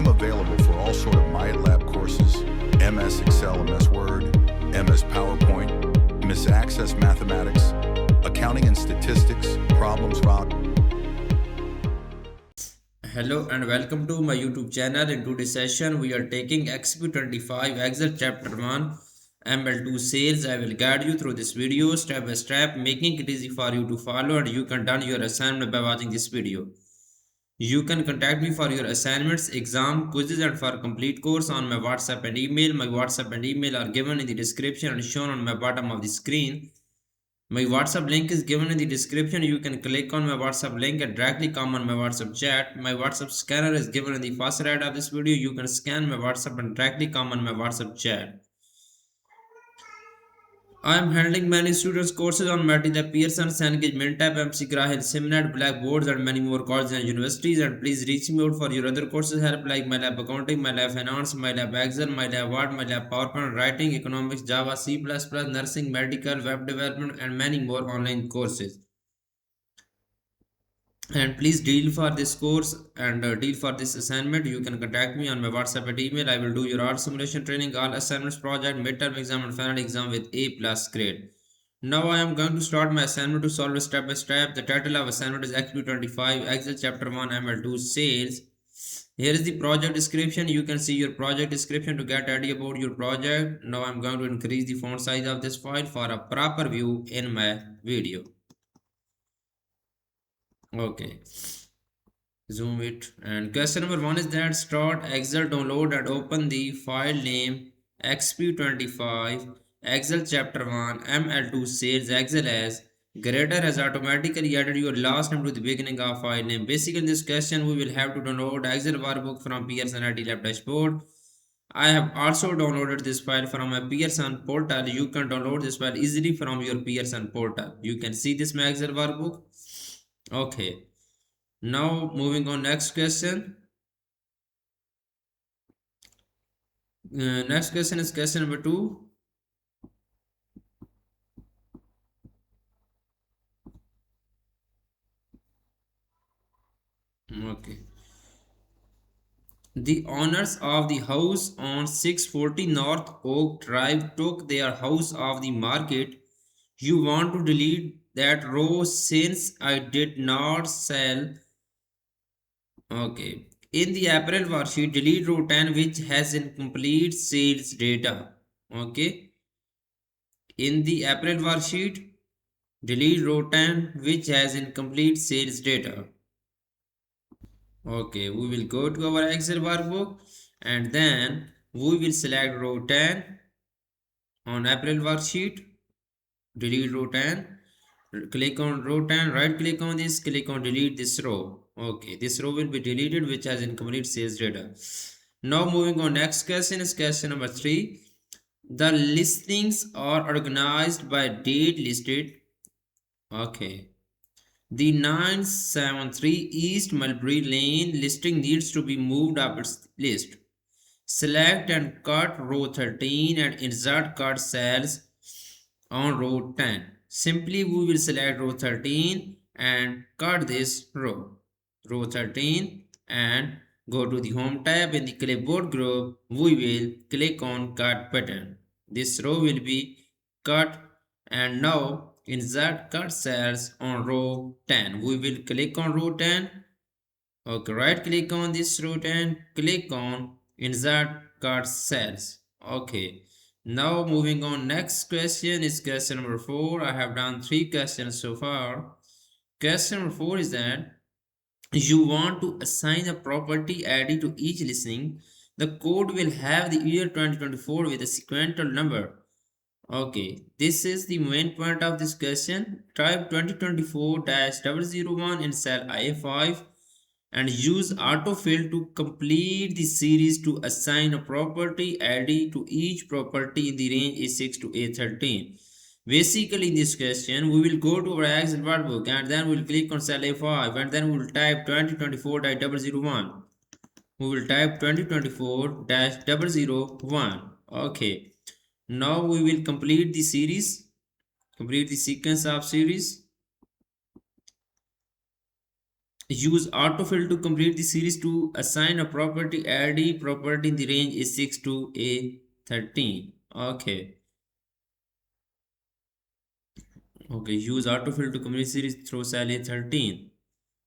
I'm available for all sort of MyLab courses, MS Excel, MS Word, MS PowerPoint, MS Access Mathematics, Accounting and Statistics, Problems Rock. Hello and welcome to my YouTube channel. In today's session, we are taking XP25 Excel Chapter 1 ML2 Sales. I will guide you through this video step by step, making it easy for you to follow, and you can done your assignment by watching this video. You can contact me for your assignments, exam, quizzes and for complete course on my WhatsApp and email. My WhatsApp and email are given in the description and shown on my bottom of the screen. My WhatsApp link is given in the description. You can click on my WhatsApp link and directly come on my WhatsApp chat. My WhatsApp scanner is given in the first right of this video. You can scan my WhatsApp and directly come on my WhatsApp chat. I am handling many students' courses on Matilda Pearson, Sandgate, Mintab, MC Grahil, Simnet, Blackboards, and many more colleges and universities. And please reach me out for your other courses help like MyLab Accounting, MyLab Finance, MyLab Excel, MyLab Word, MyLab PowerPoint, Writing, Economics, Java, C++, Nursing, Medical, Web Development, and many more online courses. And please deal for this course and deal for this assignment. You can contact me on my WhatsApp and email. I will do your art simulation training, all assignments, project, midterm exam and final exam with A+ grade. Now I am going to start my assignment to solve it step by step. The title of assignment is XP25 Excel Chapter 1 ML2 Sales. Here is the project description. You can see your project description to get idea about your project. Now I am going to increase the font size of this file for a proper view in my video. Okay, zoom it. And question number 1 is that start Excel, download and open the file name XP25 Excel Chapter 1 ML2 Sales Excel as Grader has automatically added your last name to the beginning of file name. Basically in this question we will have to download Excel workbook from Pearson IT Lab dashboard. I have also downloaded this file from my Pearson portal. You can download this file easily from your Pearson portal. You can see this my Excel workbook. Okay, now moving on next question. Next question is question number 2. Okay, the owners of the house on 640 North Oak Drive took their house off the market. You want to delete that row since I did not sell. Okay, in the April worksheet, delete row 10 which has incomplete sales data. Okay, in the April worksheet, delete row 10 which has incomplete sales data. Okay, we will go to our Excel workbook and then we will select row 10 on April worksheet. Delete row 10. Click on row 10, right click on this, click on delete this row. Okay, this row will be deleted which has incomplete sales data. Now moving on, next question is question number 3. The listings are organized by date listed. Okay, the 973 East Mulberry Lane listing needs to be moved up its list. Select and cut row 13 and insert cut cells on row 10. Simply we will select row 13 and cut this row 13, and go to the home tab. In the clipboard group we will click on cut button. This row will be cut, and now insert cut cells on row 10. We will click on row 10. Okay, right click on this row 10, click on insert cut cells. Okay, now moving on, next question is question number 4. I have done 3 questions so far. Question number 4 is that you want to assign a property ID to each listing. The code will have the year 2024 with a sequential number. Okay, this is the main point of this question. Type 2024-001 in cell IA5 and use autofill to complete the series to assign a property ID to each property in the range A6 to A13. Basically in this question we will go to our Excel workbook and then we will click on cell A5 and then we will type 2024-001. We will type 2024-001. Okay, now we will complete the series, complete the sequence of series. Use autofill to complete the series to assign a property. Add property in the range is 6 to A13. Okay. Okay, use autofill to complete series through cell A13.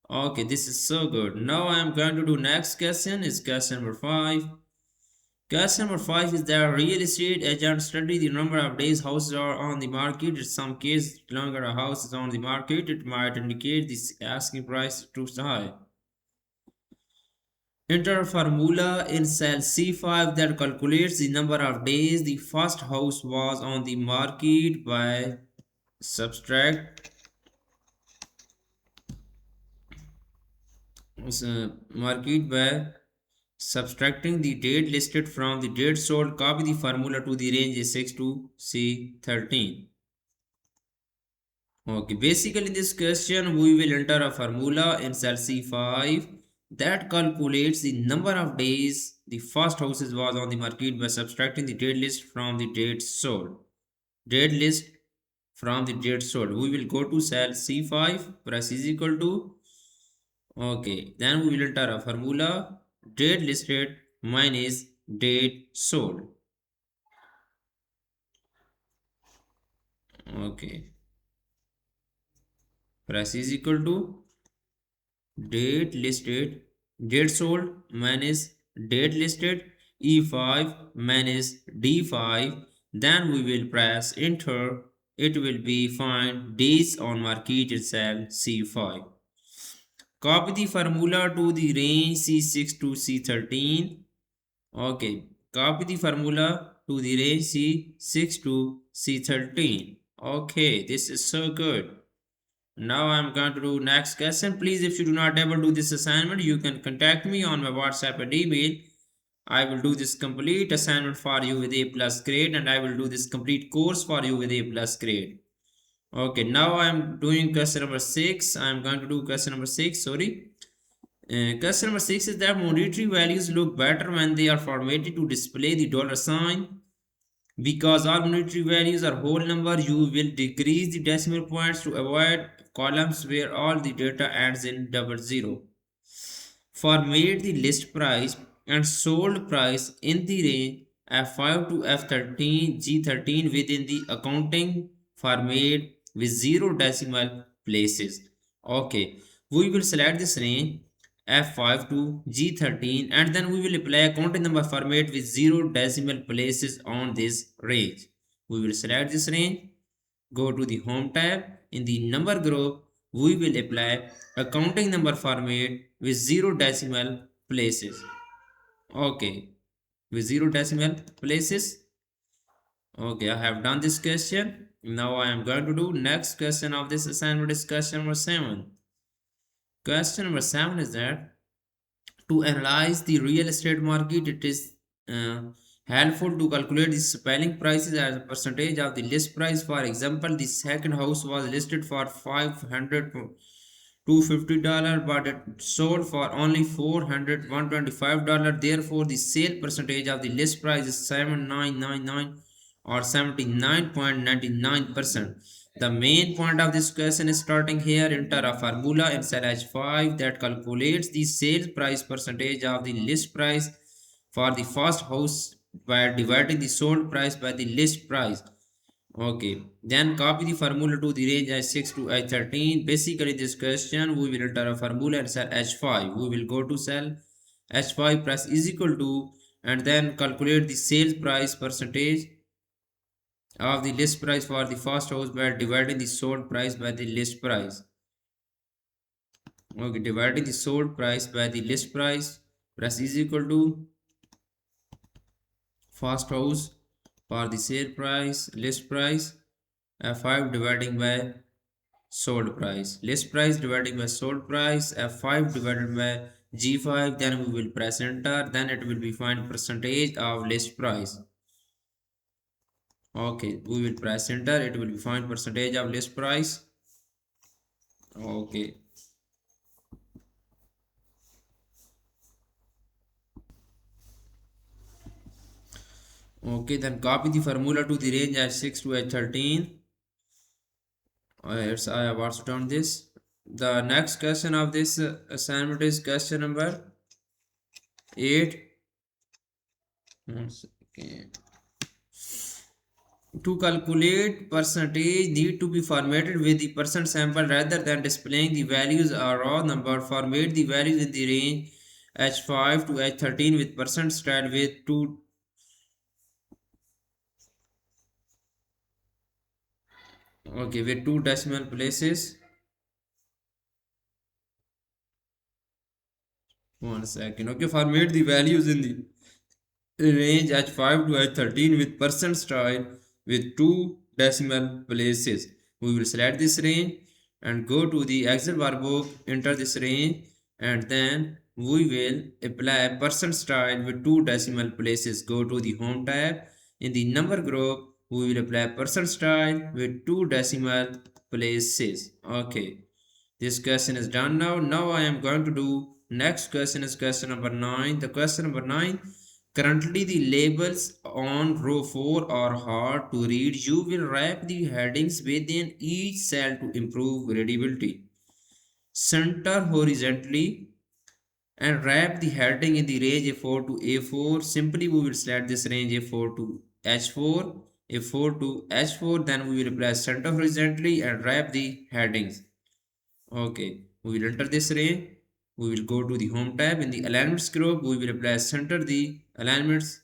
Okay, this is so good. Now I am going to do next question is question number 5. Question number 5 is that real estate agent study the number of days houses are on the market. In some cases, longer a house is on the market, it might indicate the asking price is too high. Enter a formula in cell C5 that calculates the number of days the first house was on the market by subtract market by subtracting the date listed from the date sold. Copy the formula to the range A6 to C13. Okay, basically in this question we will enter a formula in cell C5 that calculates the number of days the first houses was on the market by subtracting the date list from the date sold. Date list from the date sold. We will go to cell C5, press is equal to. Okay, then we will enter a formula date listed minus date sold. Okay, press is equal to date listed date sold minus date listed E5 minus D5. Then we will press enter. It will be find days on market in cell C5. Copy the formula to the range C6 to C13. Okay, copy the formula to the range C6 to C13. Okay, this is so good. Now I'm going to do next question. Please, if you do not able to do this assignment, you can contact me on my WhatsApp and email. I will do this complete assignment for you with A plus grade, and I will do this complete course for you with A plus grade. Okay, now I'm doing question number 6. I'm going to do question number 6, sorry. Question number 6 is that monetary values look better when they are formatted to display the dollar sign. Because all monetary values are whole number, you will decrease the decimal points to avoid columns where all the data ends in double zero. Format the list price and sold price in the range F5 to F13 G13 within the accounting format with 0 decimal places. Okay, we will select this range F5 to G13 and then we will apply accounting number format with 0 decimal places on this range. We will select this range, go to the home tab. In the number group, we will apply accounting number format with 0 decimal places. Okay, with 0 decimal places. Okay, I have done this question. Now I am going to do next question of this assignment is question number 7. Question number 7 is that to analyze the real estate market, it is uh, helpful to calculate the selling prices as a percentage of the list price. For example, the second house was listed for 500 to $50, but it sold for only 400 $125. Therefore, the sale percentage of the list price is 7999 or 79.99%. The main point of this question is starting here. Enter a formula in cell H5 that calculates the sales price percentage of the list price for the first house by dividing the sold price by the list price. Okay, then copy the formula to the range H6 to H13. Basically, this question we will enter a formula in cell H5. We will go to cell H5, press is equal to, and then calculate the sales price percentage of the list price for the first house by dividing the sold price by the list price. Okay, dividing the sold price by the list price, press is equal to first house for the sale price, list price, F5 dividing by sold price, list price dividing by sold price, F5 divided by G5. Then we will press enter. Then it will be find percentage of list price. Okay, we will press enter. It will be find percentage of list price. Okay. Okay, then copy the formula to the range H6 to H13. Yes, I have also done this. The next question of this assignment is question number 8. One second. To calculate percentage need to be formatted with the percent sample rather than displaying the values or raw number. Format the values in the range H5 to H13 with percent style with two decimal places. One second. Okay, format the values in the range H5 to H13 with percent style with two decimal places. We will select this range and go to the Excel workbook, enter this range, and then we will apply percent style with two decimal places. Go to the home tab. In the number group, we will apply percent style with two decimal places. Okay, this question is done now. Now I am going to do next question is question number 9. The question number 9. Currently the labels on row 4 are hard to read. You will wrap the headings within each cell to improve readability. Center horizontally and wrap the heading in the range A4 to A4. Simply we will select this range A4 to H4, A4 to H4. Then we will press center horizontally and wrap the headings. Okay, we will enter this range. We will go to the home tab. In the alignments group, we will apply center the alignments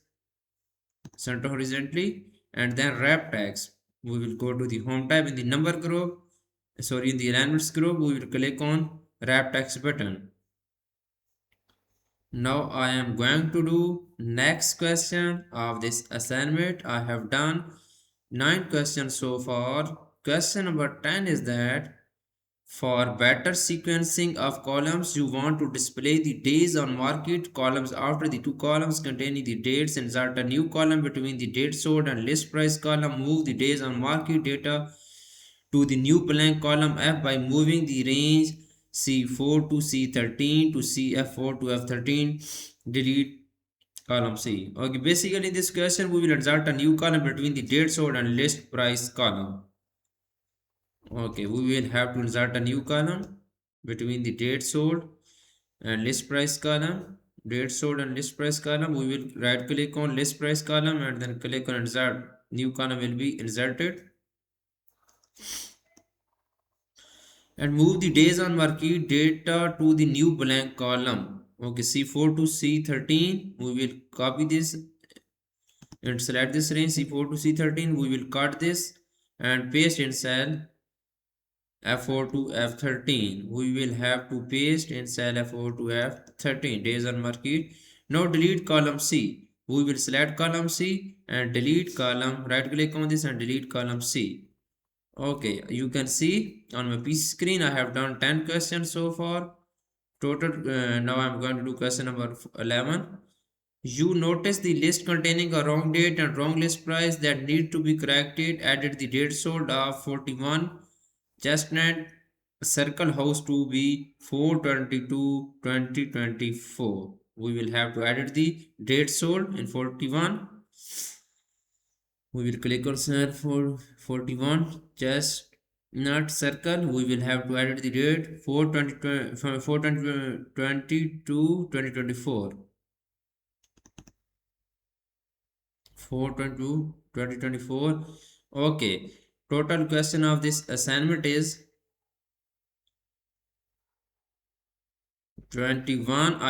center horizontally and then wrap tags. We will go to the home tab. In the number group, in the alignments group, we will click on wrap text button. Now I am going to do next question of this assignment. I have done 9 questions so far. Question number 10 is that for better sequencing of columns, you want to display the days on market columns after the two columns containing the dates. Insert a new column between the date sold and list price column. Move the days on market data to the new blank column F by moving the range C4 to C13 to CF4 to F13. Delete column C. Okay, basically in this question we will insert a new column between the date sold and list price column. Okay, we will have to insert a new column between the date sold and list price column. Date sold and list price column. We will right click on list price column and then click on insert. New column will be inserted. And move the days on market data to the new blank column. Okay, C4 to C13. We will copy this and select this range C4 to C13. We will cut this and paste in cell F4 to F13. We will have to paste in cell F4 to F13 days on market. Now delete column C. We will select column C and delete column. Right click on this and delete column C. Okay, you can see on my PC screen I have done 10 questions so far. Total. Now I am going to do question number 11. You notice the list containing a wrong date and wrong list price that need to be corrected. Added the date sold of 41 Chestnut Circle House to be 4/22 2024. We will have to edit the date sold in 41. We will click on cell for 41 Chestnut Circle. We will have to edit the date 4/20/2024. 4/22/2024. Okay. Total question of this assignment is 21. I